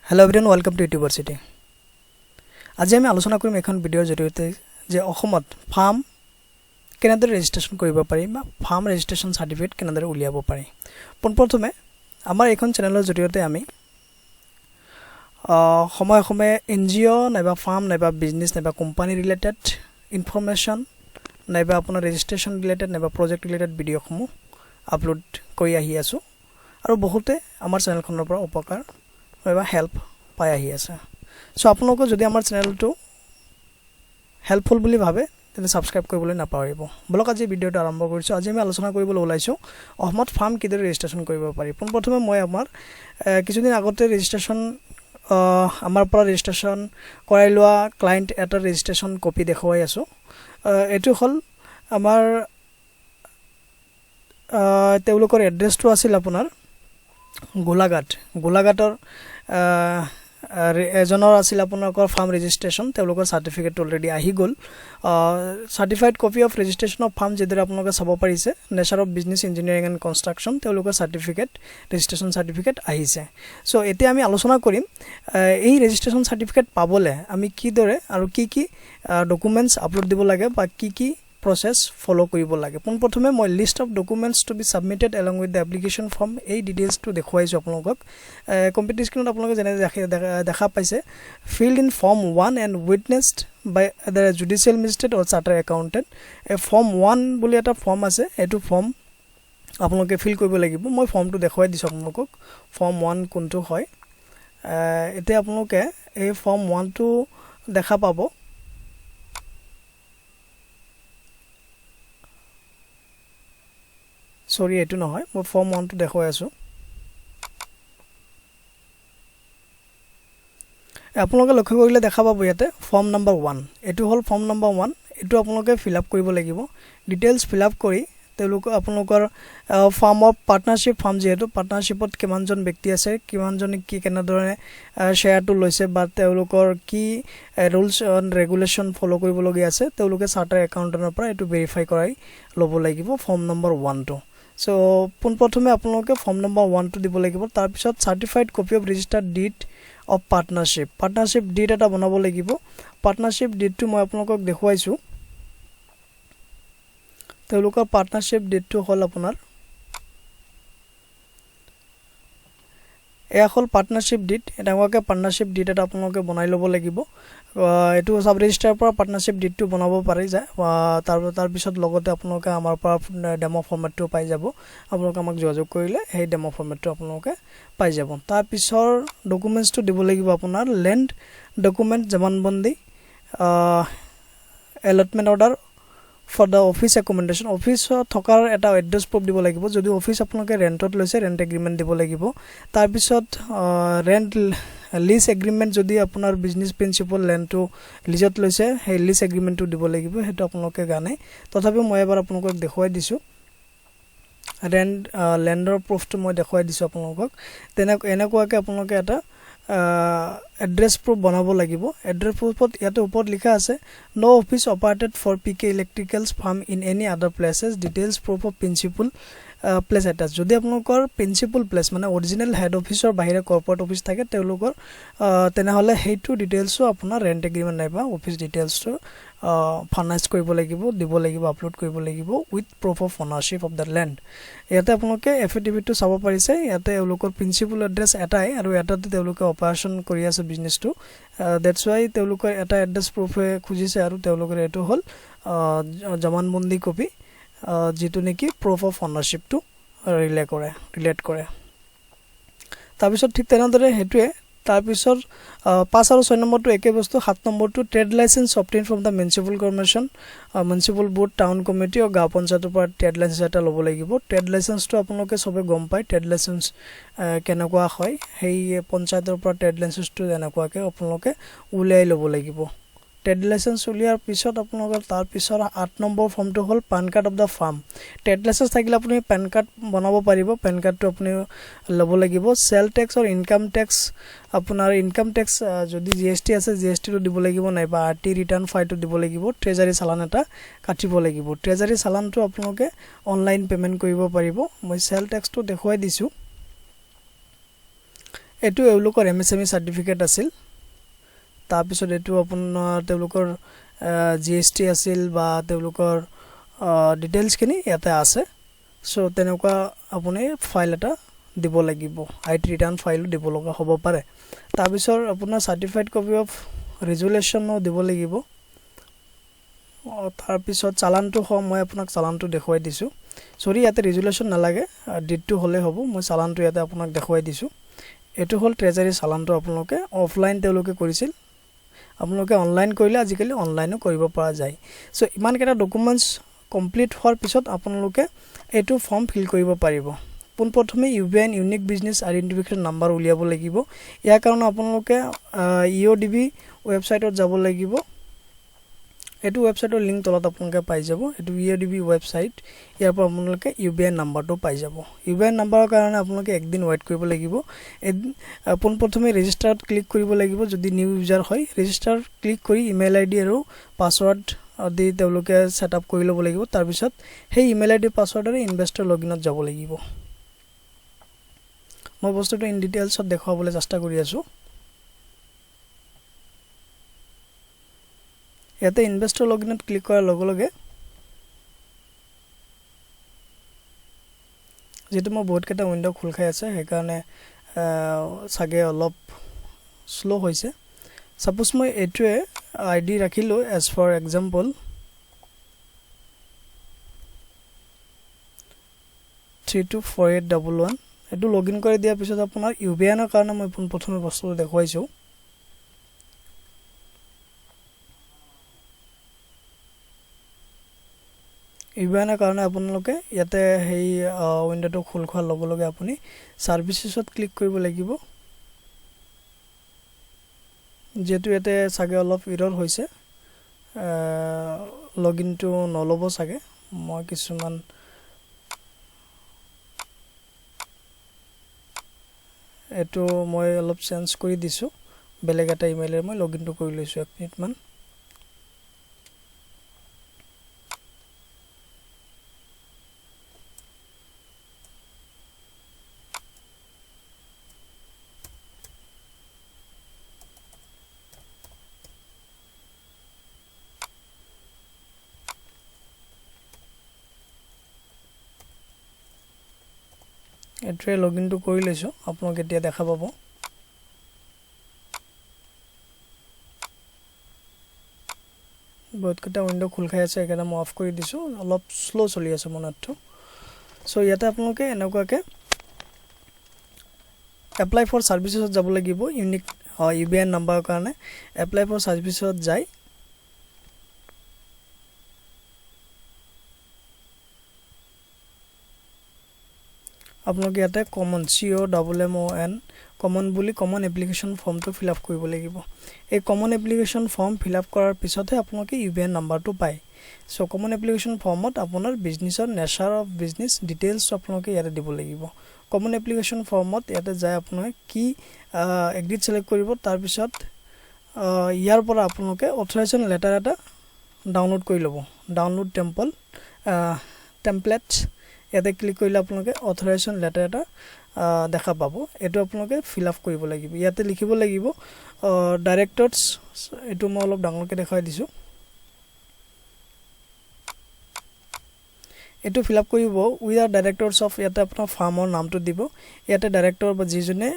Hello everyone, welcome to University. আজি আমি আলোচনা কৰিম এখন ভিডিঅ'ৰ জৰিয়তে যে অসমত ফাৰ্ম কেনেদৰে ৰেজিষ্ট্ৰেচন কৰিব পাৰি বা ফাৰ্ম ৰেজিষ্ট্ৰেচন সাৰ্টিফিকেট কেনেদৰে উলিয়াব পাৰি। পোনপ্ৰথমে আমাৰ এখন চেনেলৰ জৰিয়তে আমি সময়ে এনজিঅ নাইবা ফাৰ্ম নাইবা বিজনেছ নাইবা কোম্পানী ৰিলেটেড ইনফৰমেশ্যন নাইবা আপোনাৰ ৰেজিষ্ট্ৰেচন ৰিলেটেড নাইবা প্ৰজেক্ট ৰিলেটেড ভিডিঅ'সমূহ আপলোড কৰি আহি আছো আৰু বহুতে আমাৰ চেনেলখনৰ পৰা উপকাৰ বা হেল্প পাই আহি আছে। সো আপোনালোকে যদি আমাৰ চেনেলটো হেল্পফুল বুলি ভাবে তেনে সাবস্ক্ৰাইব কৰিবলৈ নাপাহৰিব। বলক আজি ভিডিঅ'টো আৰম্ভ কৰিছো। আজি আমি আলোচনা কৰিবলৈ ওলাইছো অসমত ফাৰ্ম কিদৰে ৰেজিষ্ট্ৰেচন কৰিব পাৰি। পোনপ্ৰথমে মই আমাৰ কিছুদিন আগতে ৰেজিষ্ট্ৰেচন আমাৰ পৰা ৰেজিষ্ট্ৰেচন কৰাই লোৱা ক্লায়েন্ট এটা ৰেজিষ্ট্ৰেচন কপি দেখুৱাই আছো। এটো হল আমাৰ তেওঁলোকৰ এড্ৰেছটো আছিল আপোনাৰ গোলাঘাটৰ এজনৰ আছিল আপোনালোকৰ ফাৰ্ম ৰেজিষ্ট্ৰেচন তেওঁলোকৰ সাৰ্টিফিকেট অলৰেডি আহি গল। Certified copy of registration of firm যেদৰে আপোনালোকে চাব পাৰিছে nature of business engineering and construction তেওঁলোকৰ সাৰ্টিফিকেট ৰেজিষ্ট্ৰেচন সাৰ্টিফিকেট আহিছে। সো এতিয়া আমি আলোচনা কৰিম এই ৰেজিষ্ট্ৰেচন সাৰ্টিফিকেট পাবলে আমি কিদৰে আৰু কি ডকুমেন্টস আপলোড দিব লাগে বা কি process follow কৰিব লাগে। পোনপ্ৰথমে মই list of documents two be submitted along with the application form এই ডিটেইলস টু দেখুৱাইছো আপোনালোকক। কম্পিউটাৰ স্ক্ৰিনত আপোনালোকে যেনে দেখা পাইছে filled in form 1 and witnessed by the judicial magistrate or chartered accountant। form 1 বুলি এটা ফৰ্ম আছে, এটো ফৰ্ম আপোনালোকে ফিল কৰিব লাগিব। মই ফৰ্মটো দেখুৱাই দিছো আপোনালোকক ফৰ্ম 1 কোনটো হয়। এতিয়া আপোনালোকে এই ফৰ্ম 1 টো দেখা পাব। সৰি এটো নহয়, মই ফৰ্ম 1 টো দেখুৱাই আছো। আপোনালোকে লক্ষ্য কৰিলে দেখা পাব ইয়াতে ফৰ্ম নম্বৰ 1 এটো হল ফৰ্ম নম্বৰ 1 এটো আপোনালোকে ফিল আপ কৰিব লাগিব। ডিটেইলস ফিল আপ কৰি আপোনালোকৰ ফাৰ্ম অফ পাৰ্টনাৰশ্বিপ ফাৰ্ম যেহেতু পাৰ্টনাৰশ্বিপত কিমানজন ব্যক্তি আছে কিমানজন কি কেনেদৰে শেয়াৰটো লৈছে বা তেওঁলোকৰ কি ৰুলছ এণ্ড ৰেগুলেশন ফলো কৰিব লগিয়া আছে তেওঁলোকে চাৰ্টাৰ একাউণ্টেন্টৰ পৰা এটো ভেৰিফাই কৰাই লব লাগিব ফৰ্ম নম্বৰ 1 টো। সো পোনপ্ৰথমে আপোনালোকে ফৰ্ম নম্বৰ 1 টো দিব লাগিব। তাৰ পিছত সাৰ্টিফাইড copy of registered did of partnership did এটা বনাব লাগিব। পাৰ্টনাৰশ্বিপ ডিডটো মই আপোনালোকক দেখুৱাইছো। তেওঁলোকৰ পাৰ্টনাৰশ্বিপ ডিডটো হল আপোনাৰ এয়া হল পাৰ্টনাৰশ্বিপ ডিড। এটাকৈ পাৰ্টনাৰশ্বিপ ডিড এটা আপোনালোকে বনাই লব লাগিব। এটো সাব ৰেজিষ্ট্ৰাৰ পৰা পাৰ্টনাৰশ্বিপ ডিডটো বনাব পাৰি যায়। তাৰ পিছত লগতে আপোনালোকে আমাৰ পৰা ডেমো ফৰমেটটো পাই যাব। আপোনালোকে আমাক যোগাযোগ কৰিলে এই ডেমো ফৰমেটটো আপোনালোকে পাই যাব। তাৰ পিছৰ ডকুমেন্টসটো দিব লাগিব আপোনাৰ ল্যান্ড ডকুমেন্ট জমানবন্দী allotment order for the office accommodation office থকাৰ এটা এড্ৰেছ প্ৰুফ দিব লাগিব। যদি অফিস আপোনালোকে ৰেন্টত লৈছে ৰেন্ট এগ্ৰিমেন্ট দিব লাগিব। তাৰ পিছত ৰেন্ট লিজ এগ্ৰিমেন্ট যদি আপোনাৰ বিজনেস প্ৰিন্সিপল ল্যান্ডটো লিজত লৈছে সেই লিজ এগ্ৰিমেন্টটো দিব লাগিব। হেতু আপোনালোকে জানে, তথাপি মই এবাৰ আপোনালোকক দেখুৱাই দিছো। ল্যান্ডৰ প্ৰুফটো মই দেখুৱাই দিছো আপোনালোকক। এনেকুৱাকে আপোনালোকে এটা এড্ৰেছ প্ৰুফ বনাব লাগিব। এড্ৰেছ প্ৰুফত ইয়াতে ওপৰত লিখা আছে no office operated for PK electricals firm in any other places details proof of principal place attach. যদি আপোনালোকৰ প্ৰিন্সিপল প্লেস মানে অৰিজিনাল হেড অফিসৰ বাহিৰে কৰ্পোৰেট অফিস থাকে তেওঁলোকৰ তেনেহলে হেতু ডিটেইলছও আপোনাৰ ৰেন্ট এগ্ৰিমেন্ট নাইবা অফিস ডিটেইলছটো ফাৰ্নিশ কৰিব লাগিব, দিব লাগিব, আপলোড কৰিব লাগিব with proof of ownership of the land. ইয়াতে আপোনালোকে এফিডেভিটটো চাব পাৰিছে। ইয়াতে তেওঁলোকৰ প্ৰিন্সিপল এড্ৰেছ এটাই আৰু এটাতে তেওঁলোকে অপাৰেচন কৰি আছে বিজনেছটো। দ্যাটস ওয়াই তেওঁলোকৰ এটা এড্ৰেছ প্ৰুফে খুজিছে আৰু তেওঁলোকৰ এটো হল জমানবন্দী কপি যেটো নেকি প্ৰুফ অফ অনাৰশ্বিপটো ৰিলেট কৰে। তাৰ পিছত ঠিক তেনেদৰে হেতুৱে তাৰ পিছত 5 আৰু 6 নম্বৰটো একে বস্তু। 7 নম্বৰটো trade licence obtain from da municipal corporation municipal board town committee আৰু গাঁও পঞ্চায়তৰ পৰা ট্ৰেড লাইসেন্স এটা ল'ব লাগিব। ট্ৰেড লাইসেন্সটো আপোনালোকে সবে গম পায় ট্ৰেড লাইসেন্স কেনেকুৱা হয়। সেই পঞ্চায়তৰ পৰা ট্ৰেড লাইসেন্সটো এনেকুৱাকে আপোনালোকে উলিয়াই ল'ব লাগিব। ট্ৰেড লাইসেন্স উলিয়াৰ পিছত আপোনালোকৰ তাৰ পিছত 8 নম্বৰ ফৰ্মটো হল PAN card of the firm. Trade licence থাকিলে আপুনি পান কাৰ্ড বনাব পাৰিব। পান কাৰ্ডটো আপুনি ল'ব লাগিব। সেল টেক্স আৰু ইনকাম টেক্স আপোনাৰ ইনকাম টেক্স যদি জিএসটি আছে জিএসটিটো দিব লাগিব নাইবা আৰটি ৰিটাৰ্ণ ফাইলটো দিব লাগিব। ট্ৰেজাৰী চালান এটা কাটিব লাগিব। ট্ৰেজাৰী চালানটো আপোনালোকে অনলাইন পেমেন্ট কৰিব পাৰিব। মই সেল টেক্সটো দেখুৱাই দিছো। এটো এওঁলোকৰ এমএসএমই সাৰ্টিফিকেট আছিল তাৰ পিছত এটো আপোনাৰ তেওঁলোকৰ জিএসটি আছিল বা তেওঁলোকৰ ডিটেইলছ খিনি ইয়াতে আছে সো তেনেকুৱা আপুনি ফাইল এটা দিব লাগিব আইটি ৰিটাৰ্ণ ফাইল দিব লগা হ'ব পাৰে তাৰ পিছত আপোনাৰ সাৰ্টিফাইড কপি অফ ৰেজুলেচনো দিব লাগিব তাৰ পিছত চালানটো মই আপোনাক চালানটো দেখুৱাই দিছো সৰি ইয়াতে ৰেজুলেচন নালাগে ডেটটো হলে হ'ব মই চালানটো ইয়াতে আপোনাক দেখুৱাই দিছো এটো হল ট্ৰেজাৰী চালানটো আপোনালোকে অফলাইন তেওঁলোকে কৰিছিল আপোনালোকে অনলাইন কৰিলে আজিকালি অনলাইনও কৰিব পৰা যায় সো ইমান কেটা ডকুমেন্টস কমপ্লিট হোৱাৰ পিছত আপোনালোকে এটো ফৰ্ম ফিল কৰিব পাৰিব পোনপ্ৰথমে ইউবিএন ইউনিক বিজনেস আইডেন্টিফিকেশন নাম্বাৰ উলিয়াব লাগিব ইয়াৰ কাৰণে আপোনালোকে ইওডিবি ওয়েবসাইটত যাব লাগিব এটো ওয়েবসাইটৰ লিংক তলত আপোনালোকে পাই যাব এটো ইওডিবি ওয়েবসাইট ইয়াৰ পৰা আপোনালোকে ইউবিএন নাম্বাৰটো পাই যাব ইউবিএন নাম্বাৰৰ কাৰণে আপোনালোকে একদিন ওয়েট কৰিব লাগিব পোনপ্ৰথমে ৰেজিষ্টাৰত ক্লিক কৰিব লাগিব যদি নিউ ইউজাৰ হয় ৰেজিষ্টাৰ ক্লিক কৰি ইমেইল আইডি আৰু পাসওয়াৰ্ড দি তেওঁলোকে সেটআপ কৰি ল'ব লাগিব তাৰ পিছত সেই ইমেইল আইডি পাসওয়াৰ্ডৰে ইনভেষ্টৰ লগইনত যাব লাগিব মই বস্তুটো ইন ডিটেইলছত দেখাবলৈ চেষ্টা কৰি আছো ইয়াতে ইনভেষ্টৰ লগইনত ক্লিক কৰাৰ লগে লগে যেটো মই বহুত কেটা উইন্ডো খোল খাই আছে সেই কাৰণে সাগে অলপ স্লো হৈছে সাপোজ মই এটোৱে আইডি ৰাখিলো এজ ফৰ এক্সাম্পল 324811 এটো লগইন কৰি দিয়াৰ পিছত আপোনাৰ ইউবিএনৰ কাৰণে মই প্ৰথমে বস্তুটো দেখুৱাইছো ইউবিএনৰ কাৰণে আপোনালোকে ইয়াতে হেই উইন্ডোটো খোল খোৱাৰ লগে লগে আপুনি সাৰ্ভিসেছত ক্লিক কৰিব লাগিব যেটো ইয়াতে সাগে অলপ এৰৰ হৈছে লগইনটো নলব সাগে মই কিছুমান এটো মই অলপ চেঞ্জ কৰি দিছো বেলেগ এটা ইমেইলৰ মই লগইনটো কৰি লৈছো এক মিনিট মান এট্ৰে লগইনটো কৰি লৈছো আপোনাক এতিয়া দেখা পাব বহুত কেটা উইন্ডো খোল খাই আছে একেটা মই অফ কৰি দিছো অলপ স্লো চলি আছে মনটো সো ইয়াতে আপোনালোকে এনেকুৱাকে এপ্লাই ফৰ সাৰ্ভিসেছত যাব লাগিব ইউনিক ইউবিএন নাম্বাৰৰ কাৰণে এপ্লাই ফৰ সাৰ্ভিসেছত যাই আপোনালোকে ইয়াতে কমন COMMON কমন বুলি কমন এপ্লিকেশন ফৰ্মটো ফিল আপ কৰিব লাগিব এই common application form fill up কৰাৰ পিছতহে আপোনালোকে ইউবিএন নাম্বাৰটো পায় সো কমন এপ্লিকেশন ফৰ্মত আপোনাৰ বিজনেছৰ নেচাৰ অফ বিজনেছ ডিটেইলছ আপোনালোকে ইয়াতে দিব লাগিব কমন এপ্লিকেশন ফৰ্মত ইয়াতে যায় আপোনালোকে কি এগ্ৰিড সিলেক্ট কৰিব তাৰ পিছত ইয়াৰ পৰা আপোনালোকে অথৰাইজেশন লেটাৰ এটা ডাউনলোড কৰি ল'ব ডাউনলোড টেমপ্লেটছ ইয়াতে ক্লিক কৰিলে আপোনালোকে অথৰাইজেশন লেটাৰ এটা দেখা পাব এটো আপোনালোকে ফিল আপ কৰিব লাগিব ইয়াতে লিখিব লাগিব ডাইৰেক্টৰছ এটো মই অলপ ডাঙৰকে দেখাই দিছো এটো ফিল আপ কৰিব উই আৰ ডাইৰেক্টৰছ অফ ইয়াতে আপোনাৰ ফাৰ্মৰ নামটো দিব ইয়াতে ডাইৰেক্টৰ বা যিজনে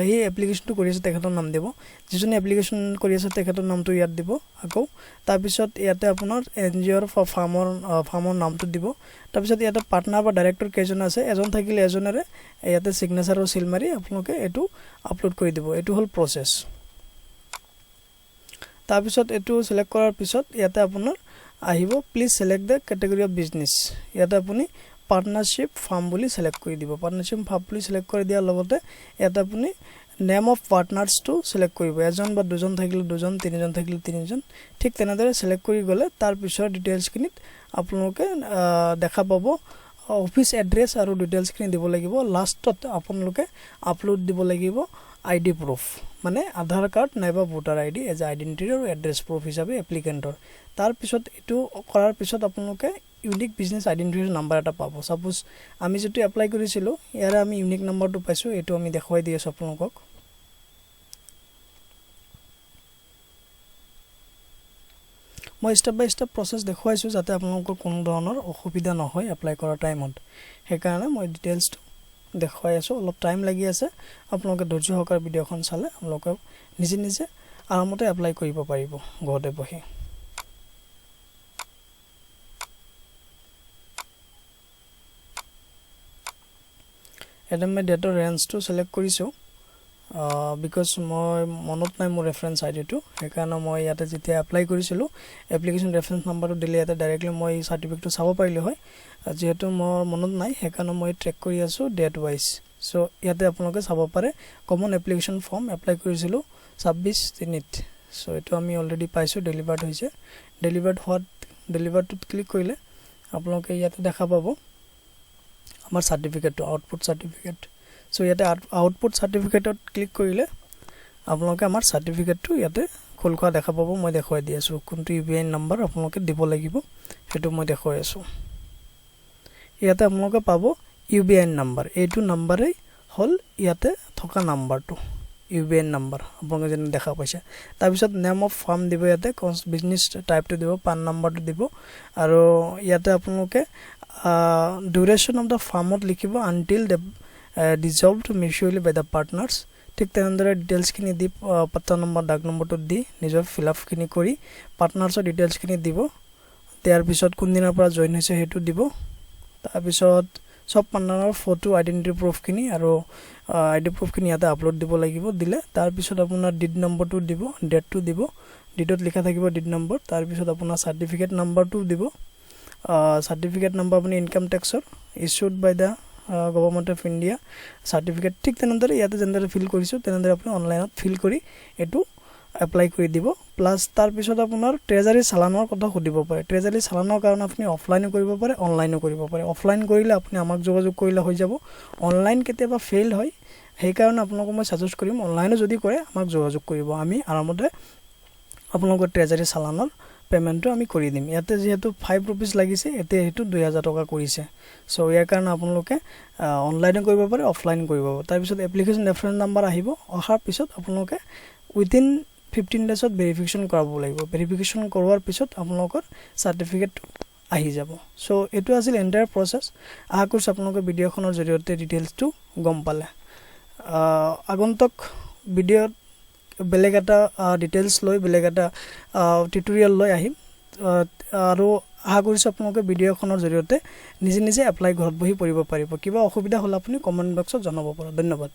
এই এপ্লিকেশনটো কৰি আছে তেখেতৰ নাম দিব যিজনে এপ্লিকেশন কৰি আছে তেখেতৰ নামটো ইয়াত দিব আকৌ তাৰ পিছত ইয়াতে আপোনাৰ এনজিঅ'ৰ ফাৰ্মৰ নামটো দিব তাৰ পিছত ইয়াতে পাৰ্টনাৰ বা ডাইৰেক্টৰ কেজন আছে এজন থাকিলে এজনেৰে ইয়াতে সিগনেচাৰ আৰু সিল মাৰি আপোনালোকে এটো আপলোড কৰি দিব এটো হল প্ৰসেস তাৰ পিছত এটো সিলেক্ট কৰাৰ পিছত ইয়াতে আপোনাৰ আহিব please select the category of business ইয়াতে আপুনি পাৰ্টনাৰশ্বিপ ফাৰ্ম বুলি সিলেক্ট কৰি দিব পাৰ্টনাৰশ্বিপ ফাৰ্ম বুলি সিলেক্ট কৰি দিয়াৰ লগতে ইয়াতে আপুনি নেম অফ পাৰ্টনাৰ্স টু সিলেক্ট কৰিব এজন বা দুজন থাকিলে দুজন তিনিজন থাকিলে তিনিজন ঠিক তেনেদৰে সিলেক্ট কৰি গলে তাৰ পিছৰ ডিটেইলছ খিনিত আপোনালোকে দেখা পাব অফিস এড্ৰেছ আৰু ডিটেইলছ খিনি দিব লাগিব লাষ্টত আপোনালোকে আপলোড দিব লাগিব আইডি প্ৰুফ মানে আধাৰ কাৰ্ড নাইবা ভোটাৰ আইডি এজ আইডেন্টিটি আৰু এড্ৰেছ প্ৰুফ হিচাপে এপ্লিকেন্টৰ তাৰ পিছত এটো কৰাৰ পিছত আপোনালোকে ইউনিক বিজনেস আইডেন্টিফিকেশন নাম্বাৰ এটা পাব সাপোজ আমি যেটো এপ্লাই কৰিছিলো ইয়াৰে আমি ইউনিক নাম্বাৰটো পাইছো এটো আমি দেখুৱাই দি আছো আপোনালোকক মই স্টেপ বাই স্টেপ প্ৰসেছ দেখুৱাইছো যাতে আপোনালোকৰ কোনো ধৰণৰ অসুবিধা নহয় এপ্লাই কৰা টাইমত সেইকাৰণে মই ডিটেইলছটো দেখুৱাই আছো অলপ টাইম লাগি আছে আপোনালোকে ধৈৰ্য সহকাৰে ভিডিওখন চালে আপোনালোকে নিজে নিজে আৰামতে এপ্লাই কৰিব পাৰিব ঘৰতে বহি এটা মই ডেটাৰ ৰেঞ্জটো সিলেক্ট কৰিছো বিকজ মই মনত নাই মোৰ ৰেফাৰেন্স আইডিটো সেইকাৰণে মই ইয়াতে যেতিয়া এপ্লাই কৰিছিলো এপ্লিকেশন ৰেফাৰেন্স নাম্বাৰটো দিলে ইয়াতে ডাইৰেক্টলি মই সাৰ্টিফিকেটটো চাব পাৰিলো হয় যেহেতু মোৰ মনত নাই সেইকাৰণে মই ট্ৰেক কৰি আছো ডেট ওয়াইজ সো ইয়াতে আপোনালোকে চাব পাৰে কমন এপ্লিকেশন ফৰ্ম এপ্লাই কৰিছিলো 26/3 সো এটো আমি অলৰেডি পাইছো ডেলিভাৰ্ড হৈছে ডেলিভাৰ্ডটোত ক্লিক কৰিলে আপোনালোকে ইয়াতে দেখা পাব আমাৰ সাৰ্টিফিকেটটো আউটপুট সাৰ্টিফিকেট সো ইয়াতে আউটপুট সাৰ্টিফিকেটত ক্লিক কৰিলে আপোনালোকে আমাৰ সাৰ্টিফিকেটটো ইয়াতে খোলখোৱা দেখা পাব মই দেখুৱাই দি আছো কোনটো ইউবিআই নম্বৰ আপোনালোকে দিব লাগিব হেতু মই দেখুৱাই আছো ইয়াতে আপোনালোকে পাব ইউবিআই নম্বৰ এইটো নম্বৰেই হল ইয়াতে থকা নম্বৰটো ইউবিআই নম্বৰ আপোনালোকে যেন দেখা পাইছে তাৰ পিছত নেম অফ ফাৰ্ম দিব ইয়াতে বিজনেছ টাইপটো দিব পান নম্বৰটো দিব আৰু ইয়াতে আপোনালোকে duration of the farmত লিখিব until the dissolved mutually by the partners ঠিক তেনেদৰে ডিটেইলছ খিনি দি পত্তা নম্বৰ ডাক নম্বৰটো দি নিজৰ ফিল আপ খিনি কৰি পাৰ্টনাৰছৰ ডিটেইলছ খিনি দিব তাৰ পিছত কোন দিনৰ পৰা জয়েন হৈছে হেতু দিব তাৰ পিছত সব পাৰ্টনাৰৰ ফটো আইডেন্টিটি প্ৰুফ খিনি আৰু আইডি প্ৰুফ খিনি ইয়াতে আপলোড দিব লাগিব দিলে তাৰ পিছত আপোনাৰ ডিড নম্বৰটো দিব ডেটটো দিব ডিডত লিখা থাকিব ডিড নম্বৰ তাৰ পিছত আপোনাৰ সাৰ্টিফিকেট নম্বৰটো দিব certificate number apni income tax or issued by the government of India certificate ঠিক তেনেদৰে ইয়াতে যেনেদৰে ফিল কৰিছো তেনেদৰে আপুনি অনলাইনত ফিল কৰি এটো এপ্লাই কৰি দিব প্লাস তাৰ পিছত আপোনাৰ ট্ৰেজাৰী চালানৰ কথা খুদিব পাৰে ট্ৰেজাৰী চালানৰ কাৰণে আপুনি অফলাইনো কৰিব পাৰে অনলাইনো কৰিব পাৰে অফলাইন কৰিলে আপুনি আমাক যোগাযোগ কৰিলে হৈ যাব অনলাইন কেতিয়াবা ফেইল হয় সেই কাৰণে আপোনাক মই সাজেষ্ট কৰিম অনলাইনো যদি কৰে আমাক যোগাযোগ কৰিব আমি আৰামতে আপোনালোকৰ ট্ৰেজাৰী চালানৰ পেমেন্টটো আমি কৰি দিম ইয়াতে যেহেতু 5 रुपीस লাগিছে এতে হেতু 2000 টকা কৰিছে সো ইয়াৰ কাৰণে আপোনালোকে অনলাইনে কৰিব পাৰে অফলাইন কৰিব পাৰে তাৰ পিছত এপ্লিকেশন ৰেফাৰেন্স নম্বৰ আহিব অহাৰ পিছত আপোনালোকে উইদিন 15 ডেজত ভেৰিফিকেশন কৰাব লাগিব ভেৰিফিকেশন কৰোৱাৰ পিছত আপোনালোকৰ সাৰ্টিফিকেট আহি যাব সো এটো আছিল এন্টায়াৰ প্ৰসেস আশা কৰিছো আপোনালোকে ভিডিওখনৰ জৰিয়তে ডিটেইলছটো গম পালে আগন্তক ভিডিওত বেলেগ এটা ডিটেইলছ লৈ বেলেগ এটা টিউটোৰিয়েল লৈ আহিম আৰু আশা কৰিছো আপোনালোকে ভিডিওখনৰ জৰিয়তে নিজে নিজে এপ্লাই ঘৰত বহি কৰিব পাৰিব কিবা অসুবিধা হলে আপুনি কমেন্ট বক্সত জনাব পাৰে ধন্যবাদ